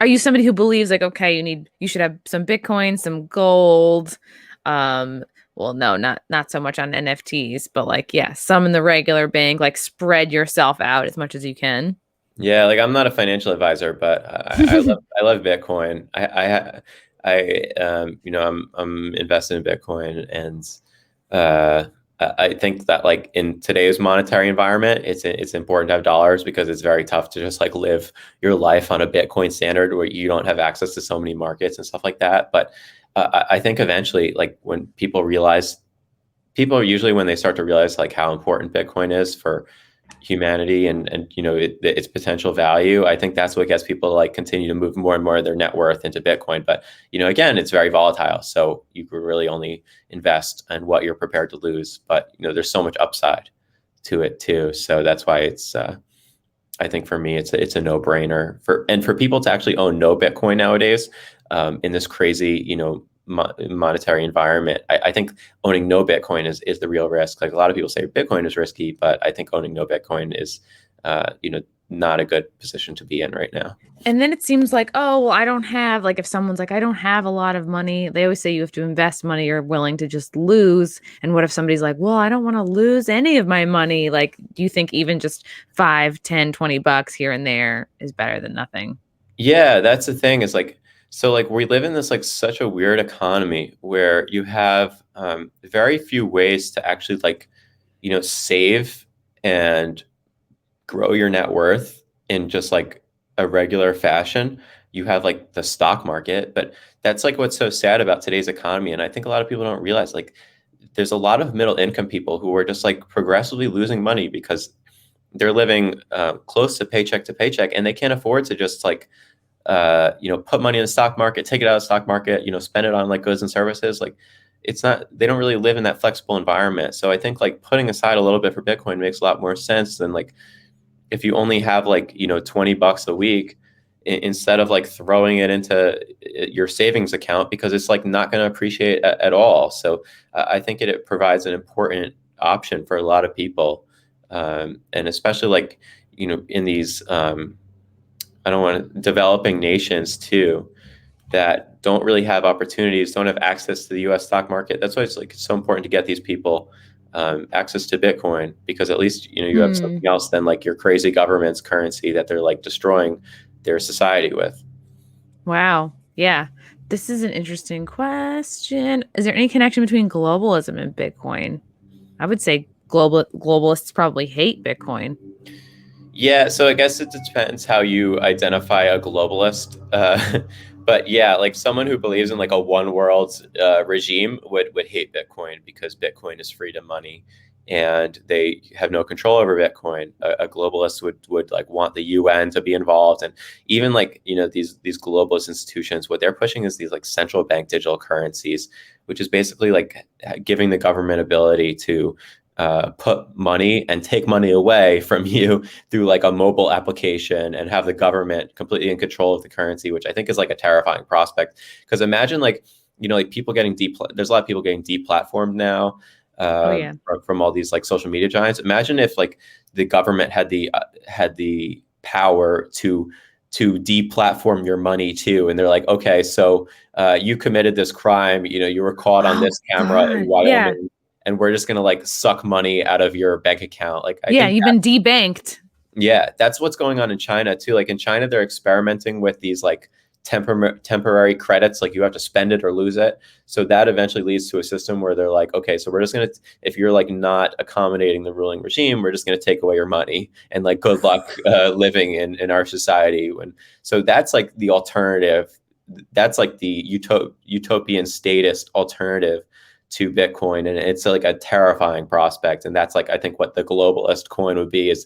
Are you somebody who believes like, okay, you should have some Bitcoin, some gold? Well, no, not so much on NFTs, but like, yeah, some in the regular bank, like spread yourself out as much as you can. Yeah, like I'm not a financial advisor, but I love Bitcoin. I'm invested in Bitcoin, and I think that like in today's monetary environment, it's important to have dollars because it's very tough to just like live your life on a Bitcoin standard where you don't have access to so many markets and stuff like that. But I think eventually, like when people usually when they start to realize like how important Bitcoin is for humanity and its potential value, I think that's what gets people to like continue to move more and more of their net worth into Bitcoin. But again, it's very volatile, so you could really only invest in what you're prepared to lose. But there's so much upside to it too, so that's why it's I think for me it's a no-brainer for people to actually own no Bitcoin nowadays, in this crazy monetary environment. I think owning no Bitcoin is the real risk. Like a lot of people say Bitcoin is risky, but I think owning no Bitcoin is not a good position to be in right now. And then it seems like, oh, well, I don't have, like, if someone's like, I don't have a lot of money, they always say you have to invest money you're willing to just lose. And what if somebody's like, well, I don't want to lose any of my money? Like, do you think even just 5, 10, 20 bucks here and there is better than nothing? Yeah, that's the thing is like, so like we live in this like such a weird economy where you have very few ways to actually like, save and grow your net worth in just like a regular fashion. You have like the stock market, but that's like what's so sad about today's economy. And I think a lot of people don't realize like there's a lot of middle income people who are just like progressively losing money because they're living close to paycheck, and they can't afford to just like put money in the stock market, take it out of the stock market, spend it on like goods and services. Like it's not, they don't really live in that flexible environment. So I think like putting aside a little bit for Bitcoin makes a lot more sense than like if you only have like, $20 a week, instead of like throwing it into your savings account because it's like not going to appreciate at all. So I think it provides an important option for a lot of people. And especially like, in these, I don't want developing nations too, that don't really have opportunities, don't have access to the U.S. stock market. That's why it's like so important to get these people access to Bitcoin, because at least you have something else than like your crazy government's currency that they're like destroying their society with. Wow. Yeah. This is an interesting question. Is there any connection between globalism and Bitcoin? I would say globalists probably hate Bitcoin. Yeah, so I guess it depends how you identify a globalist. But yeah, like someone who believes in like a one world regime would hate Bitcoin because Bitcoin is freedom money. and they have no control over Bitcoin. A globalist would like want the UN to be involved, and even like these globalist institutions, what they're pushing is these like central bank digital currencies, which is basically like giving the government ability to put money and take money away from you through like a mobile application and have the government completely in control of the currency, which I think is like a terrifying prospect. Because imagine like like people getting there's a lot of people getting deplatformed now from all these like social media giants. Imagine if like the government had the power to deplatform your money too, and they're like, okay, so you committed this crime, you were caught on this camera in Wyoming, and we're just gonna like suck money out of your bank account. Like I think you've been debanked. Yeah, that's what's going on in China too. Like in China, they're experimenting with these like temporary credits, like you have to spend it or lose it. So that eventually leads to a system where they're like, okay, so we're just gonna, if you're like not accommodating the ruling regime, we're just gonna take away your money and like good luck living in our society. So that's like the alternative. That's like the utopian statist alternative to Bitcoin, and it's like a terrifying prospect. And that's like, I think what the globalist coin would be is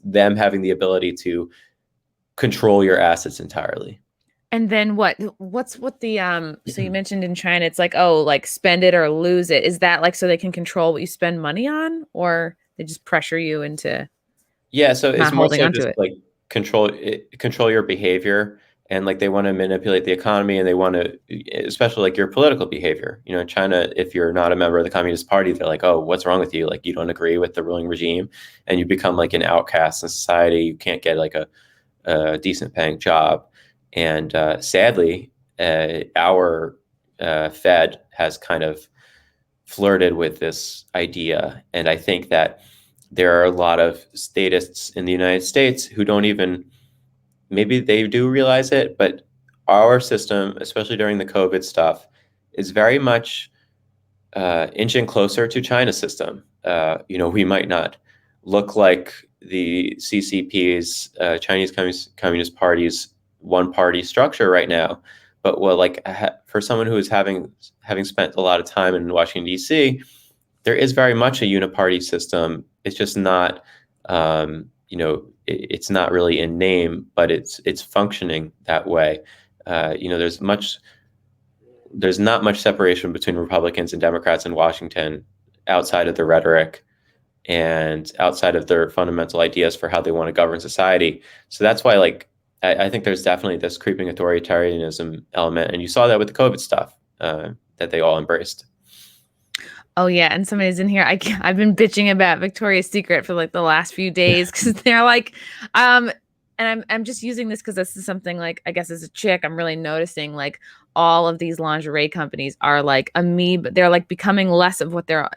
them having the ability to control your assets entirely. And then what's the so you mentioned in China it's like, oh, like spend it or lose it. Is that like so they can control what you spend money on, or they just pressure you into so it's more so just like control your behavior, and like they want to manipulate the economy, and they want to, especially like your political behavior. In China, if you're not a member of the Communist Party, they're like, oh, what's wrong with you? Like you don't agree with the ruling regime, and you become like an outcast in society. You can't get like a decent paying job. And sadly, our Fed has kind of flirted with this idea. And I think that there are a lot of statists in the United States who don't even, maybe they do realize it, but our system, especially during the COVID stuff, is very much inching closer to China's system. We might not look like the CCP's, Chinese Communist Party's one-party structure right now, but for someone who is having spent a lot of time in Washington D.C., there is very much a uniparty system. It's just not, it's not really in name, but it's functioning that way. There's not much separation between Republicans and Democrats in Washington outside of the rhetoric and outside of their fundamental ideas for how they want to govern society. So that's why, like, I think there's definitely this creeping authoritarianism element, and you saw that with the COVID stuff that they all embraced. Oh yeah, and somebody's in here. I've been bitching about Victoria's Secret for like the last few days because they're like, and I'm just using this because this is something like, I guess as a chick, I'm really noticing like all of these lingerie companies are like amoeba. They're like becoming less of what their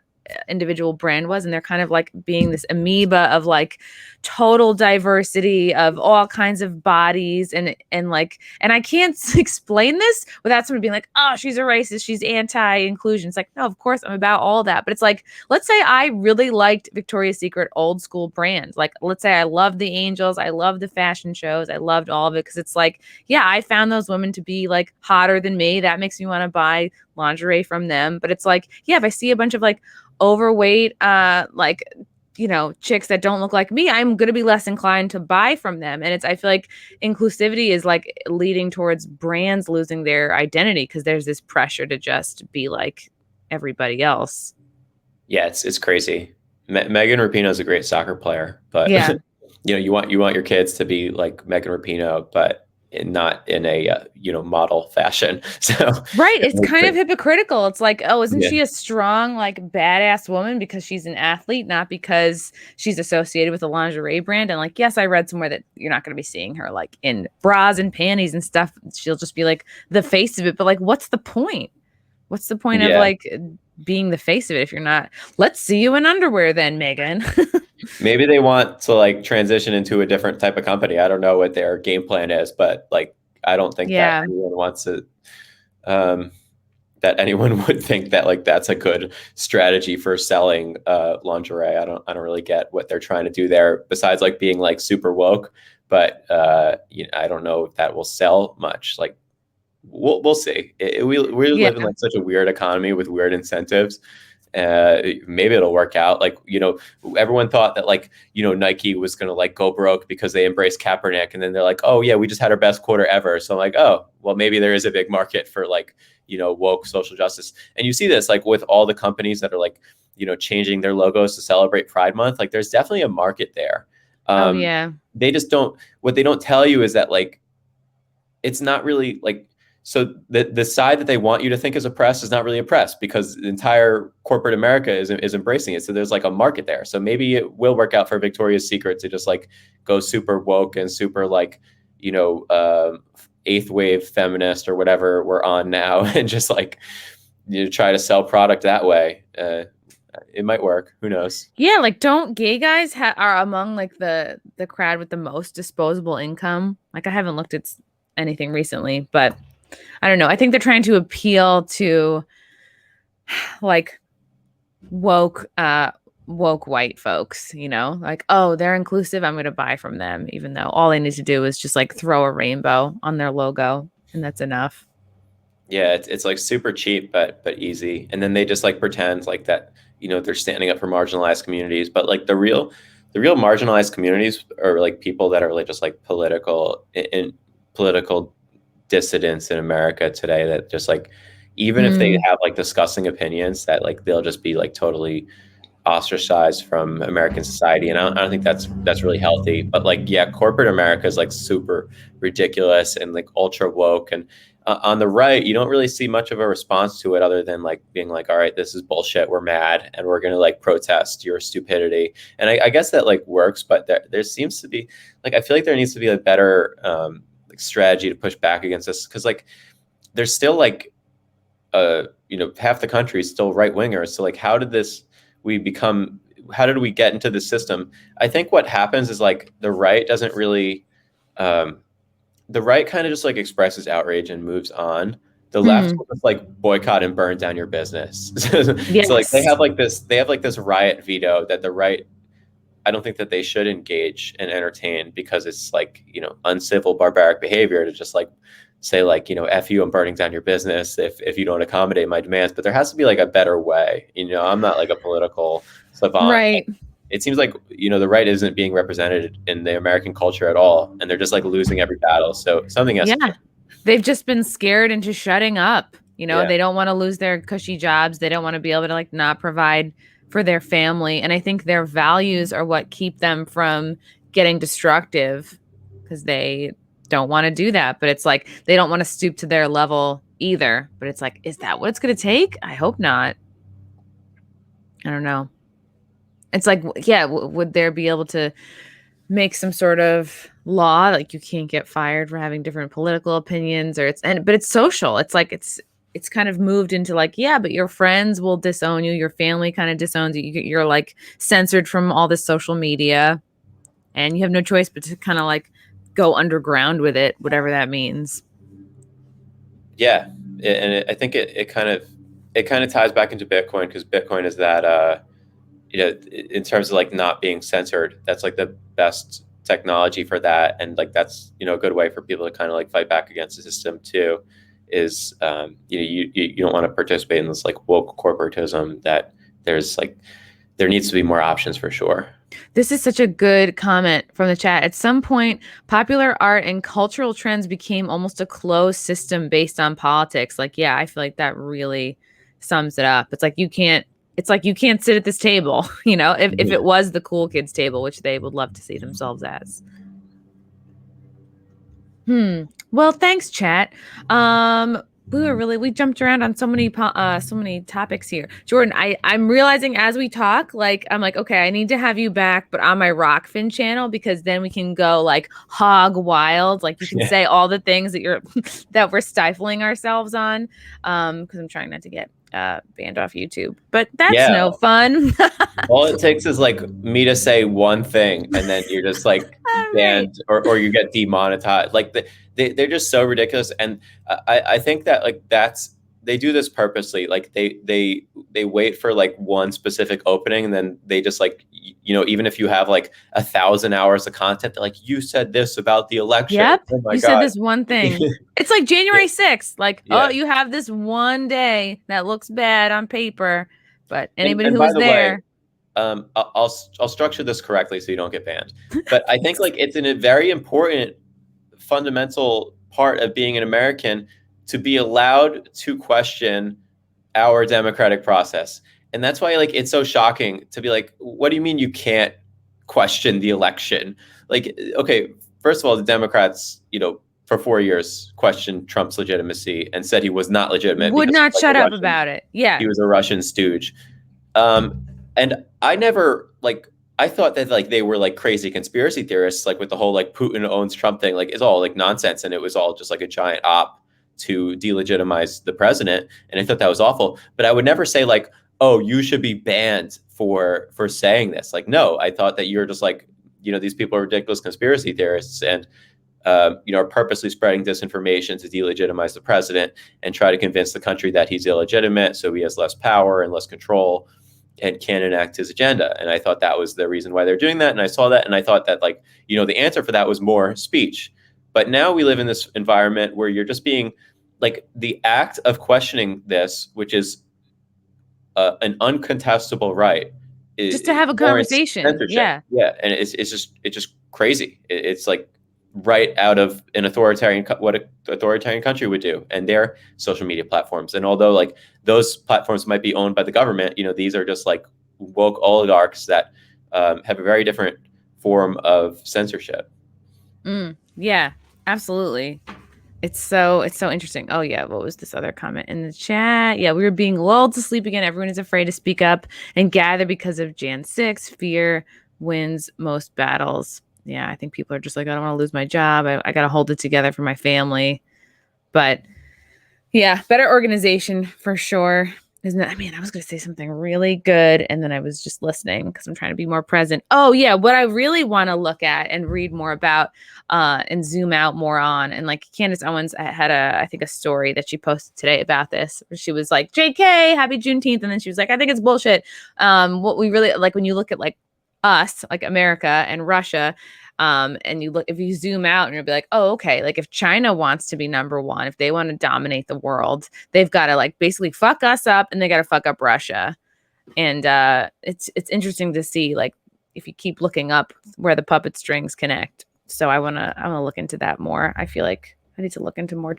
individual brand was, and they're kind of like being this amoeba of like total diversity of all kinds of bodies, and I can't explain this without someone being like, oh, she's a racist, she's anti-inclusion. It's like, no, of course I'm about all that, but it's like, let's say I really liked Victoria's Secret old school brands. Like, let's say I loved the Angels, I loved the fashion shows, I loved all of it, because it's like, yeah, I found those women to be like hotter than me. That makes me want to buy lingerie from them. But it's like, yeah, if I see a bunch of like overweight chicks that don't look like me, I'm going to be less inclined to buy from them. And I feel like inclusivity is like leading towards brands losing their identity because there's this pressure to just be like everybody else. Yeah, it's crazy. Megan Rapinoe is a great soccer player, but yeah. you want your kids to be like Megan Rapinoe, but not in a model fashion. So right, it's kind of hypocritical. It's like, oh, isn't Yeah. she a strong, like, badass woman because she's an athlete, not because she's associated with a lingerie brand? And like, yes, I read somewhere that you're not going to be seeing her like in bras and panties and stuff. She'll just be like the face of it. But like, what's the point? What's the point of like being the face of it if you're not? Let's see you in underwear then, Megan. Maybe they want to like transition into a different type of company. I don't know what their game plan is, but like, I don't think that anyone wants to, that anyone would think that like that's a good strategy for selling lingerie. I don't really get what they're trying to do there besides like being like super woke, but I don't know if that will sell much. Like, we'll see. We live in like such a weird economy with weird incentives. Maybe it'll work out. Like, everyone thought that like, Nike was going to like go broke because they embraced Kaepernick. And then they're like, oh yeah, we just had our best quarter ever. So I'm like, oh, well, maybe there is a big market for like, woke social justice. And you see this like with all the companies that are like, changing their logos to celebrate Pride Month. Like there's definitely a market there. Oh yeah. They just what they don't tell you is that like, it's not really like, so the side that they want you to think is oppressed is not really oppressed because the entire corporate America is embracing it. So there's like a market there. So maybe it will work out for Victoria's Secret to just like go super woke and super like, eighth wave feminist or whatever we're on now and just like, try to sell product that way. It might work. Who knows? Yeah, like don't gay guys are among like the crowd with the most disposable income? Like I haven't looked at anything recently, but I don't know. I think they're trying to appeal to like woke white folks, like, oh, they're inclusive. I'm going to buy from them, even though all they need to do is just like throw a rainbow on their logo and that's enough. Yeah, it's like super cheap, but easy. And then they just like pretend like that, they're standing up for marginalized communities. But like the real marginalized communities are like people that are like just like political dissidents in America today that just like, even if they have like disgusting opinions, that like they'll just be like totally ostracized from American society. And I don't think that's really healthy. But like, yeah, corporate America is like super ridiculous and like ultra woke. And on the right, you don't really see much of a response to it other than like being like, all right, this is bullshit. We're mad and we're going to like protest your stupidity. And I guess that like works, but there seems to be like, I feel like there needs to be a better like strategy to push back against this. Cause like, there's still like, half the country is still right wingers. So like, how did we get into the system? I think what happens is like the right doesn't really, the right kind of just like expresses outrage and moves on. The left will just like boycott and burn down your business. Yes. So like they have like this riot veto that the right, I don't think that they should engage and entertain because it's like, uncivil, barbaric behavior to just like say like, F you, I'm burning down your business if you don't accommodate my demands. But there has to be like a better way. I'm not like a political savant. Right. It seems like, the right isn't being represented in the American culture at all. And they're just like losing every battle. So something has to. They've just been scared into shutting up. Yeah. They don't want to lose their cushy jobs. They don't want to be able to like not provide for their family. And I think their values are what keep them from getting destructive because they don't want to do that. But it's like they don't want to stoop to their level either. But it's like, is that what it's going to take? I hope not. I don't know. It's like, yeah, would there be able to make some sort of law like you can't get fired for having different political opinions but it's social. It's like it's kind of moved into like, yeah, but your friends will disown you, your family kind of disowns you, you're like censored from all this social media and you have no choice but to kind of like go underground with it, whatever that means. Yeah, and I think it kind of ties back into Bitcoin because Bitcoin is that in terms of like not being censored, that's like the best technology for that. And like, that's, a good way for people to kind of like fight back against the system too, is, you don't want to participate in this like woke corporatism that there needs to be more options for sure. This is such a good comment from the chat. At some point, popular art and cultural trends became almost a closed system based on politics. Like, yeah, I feel like that really sums it up. It's like you can't sit at this table, if it was the cool kids table, which they would love to see themselves as. Well, thanks, chat. We jumped around on so many topics here. Jordan, I'm realizing as we talk, like, I'm like, okay, I need to have you back, but on my Rockfin channel, because then we can go like hog wild. Like you can say all the things that we're stifling ourselves on. Cause I'm trying not to get banned off YouTube, but that's no fun. All it takes is like me to say one thing and then you're just like banned or you get demonetized. Like they're just so ridiculous. And I think that like they do this purposely. Like they wait for like one specific opening and then they just like, even if you have like 1,000 hours of content, they're like, you said this about the election. Yep. Oh my God. Said this one thing. It's like January 6th. Like, oh, you have this one day that looks bad on paper. but anybody And who by was the way, there. I'll structure this correctly so you don't get banned. But I think like it's a very important fundamental part of being an American to be allowed to question our democratic process. And that's why like it's so shocking to be like, what do you mean you can't question the election? Like, okay, first of all, the Democrats, for 4 years questioned Trump's legitimacy and said he was not legitimate Would because not like shut up about it. Yeah. he was a Russian stooge. And I never like I thought that like they were like crazy conspiracy theorists, like with the whole like Putin owns Trump thing, like it's all like nonsense, and it was all just like a giant op to delegitimize the president. And I thought that was awful. But I would never say like, oh, you should be banned for saying this. Like, no, I thought that you're just like, these people are ridiculous conspiracy theorists and are purposely spreading disinformation to delegitimize the president and try to convince the country that he's illegitimate, so he has less power and less control and can enact his agenda. And I thought that was the reason why they're doing that. And I saw that and I thought that like, the answer for that was more speech. But now we live in this environment where you're just being like the act of questioning this, which is an uncontestable right. Just to have a Warrants conversation. censorship. Yeah. Yeah. And it's just crazy. It's like right out of an what an authoritarian country would do, and their social media platforms. And although like those platforms might be owned by the government, these are just like woke oligarchs that have a very different form of censorship. Yeah, absolutely. It's so interesting. Oh yeah, what was this other comment in the chat? Yeah, we were being lulled to sleep again. Everyone is afraid to speak up and gather because of Jan 6. Fear wins most battles. Yeah, I think people are just like, I don't want to lose my job. I got to hold it together for my family. But yeah, better organization for sure. Isn't it? I mean, I was going to say something really good, and then I was just listening because I'm trying to be more present. Oh, yeah. What I really want to look at and read more about and zoom out more on. And like Candace Owens had I think a story that she posted today about this. Where she was like, JK, happy Juneteenth. And then she was like, I think it's bullshit. What we really like when you look at like us, like America and Russia, and you look, if you zoom out and you'll be like, oh, okay, like if China wants to be number one, if they want to dominate the world, they've got to like basically fuck us up and they got to fuck up Russia. And it's interesting to see like if you keep looking up where the puppet strings connect. So I wanna look into that more. I feel like I need to look into more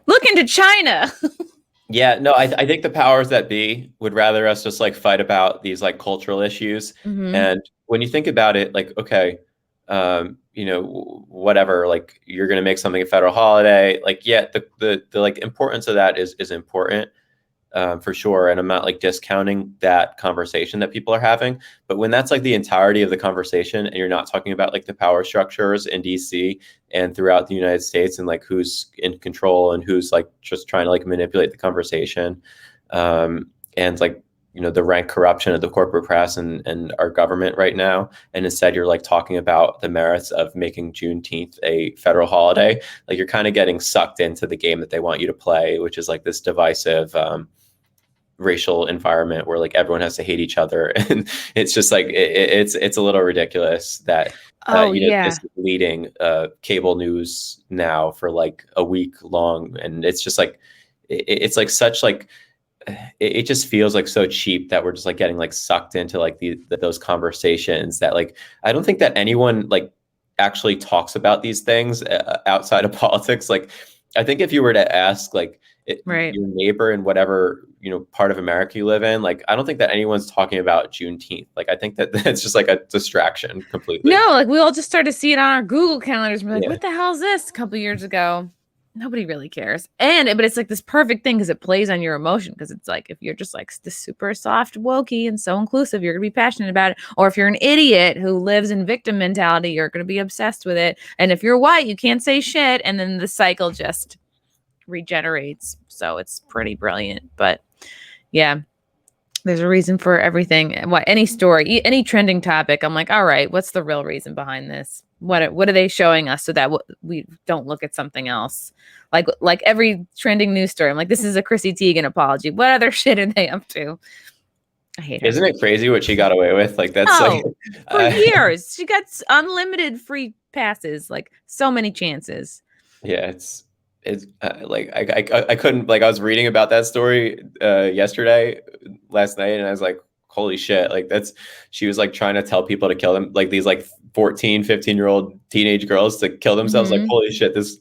look into China. Yeah, no, I think the powers that be would rather us just like fight about these like cultural issues. Mm-hmm. And when you think about it, like, okay, whatever, like you're going to make something a federal holiday. Like, yeah, the like importance of that is important. For sure. And I'm not like discounting that conversation that people are having. But when that's like the entirety of the conversation and you're not talking about like the power structures in DC and throughout the United States and like who's in control and who's like just trying to like manipulate the conversation, and like, the rank corruption of the corporate press and our government right now. And instead you're like talking about the merits of making Juneteenth a federal holiday. Like you're kind of getting sucked into the game that they want you to play, which is like this divisive, racial environment where like everyone has to hate each other. And it's just like it's a little ridiculous that this is leading cable news now for like a week long. And it's just like it's like such like it just feels like so cheap that we're just like getting like sucked into like those conversations that like I don't think that anyone like actually talks about these things outside of politics. Like I think if you were to ask like Right. your neighbor in whatever part of America you live in, like I don't think that anyone's talking about Juneteenth. Like I think that that's just like a distraction completely. No, like we all just started to see it on our Google calendars. We're like, Yeah. what the hell is this? A couple years ago. Nobody really cares. But it's like this perfect thing because it plays on your emotion. Because it's like if you're just like this super soft wokey and so inclusive, you're gonna be passionate about it. Or if you're an idiot who lives in victim mentality, you're gonna be obsessed with it. And if you're white, you can't say shit. And then the cycle just regenerates. So it's pretty brilliant. But yeah, there's a reason for everything. What any story, any trending topic, I'm like, all right, what's the real reason behind this? What are they showing us so that we don't look at something else? Like every trending news story, I'm like, this is a Chrissy Teigen apology. What other shit are they up to? I hate her. Isn't it crazy what she got away with? Like that's for years. She got unlimited free passes, like so many chances. Yeah, it's like I couldn't, like I was reading about that story yesterday, last night, and I was like, holy shit, like she was like trying to tell people to kill them, like these like 14, 15-year-old teenage girls to kill themselves. Like, holy shit, this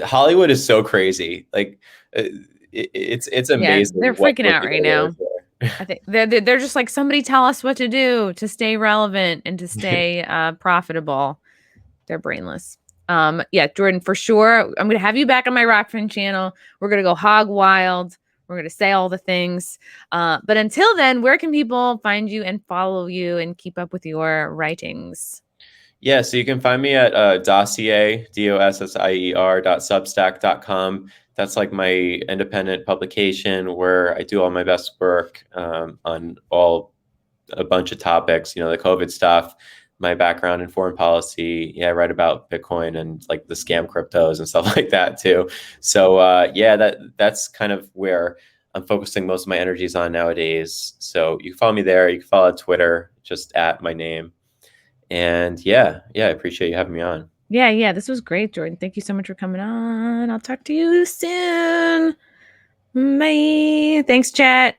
Hollywood is so crazy. Like it's amazing. They're freaking out right now. There. I think they're just like, somebody tell us what to do to stay relevant and to stay profitable. They're brainless. Yeah, Jordan, for sure. I'm going to have you back on my Rockfin channel. We're going to go hog wild. We're going to say all the things. But until then, where can people find you and follow you and keep up with your writings? Yeah, so you can find me at dossier, dossier.substack.com. That's like my independent publication where I do all my best work on a bunch of topics, the COVID stuff, my background in foreign policy. Yeah, I write about Bitcoin and like the scam cryptos and stuff like that too. So that's kind of where I'm focusing most of my energies on nowadays. So you can follow me there. You can follow Twitter, just at my name. And yeah, I appreciate you having me on. Yeah, this was great, Jordan. Thank you so much for coming on. I'll talk to you soon. Bye. Thanks, chat.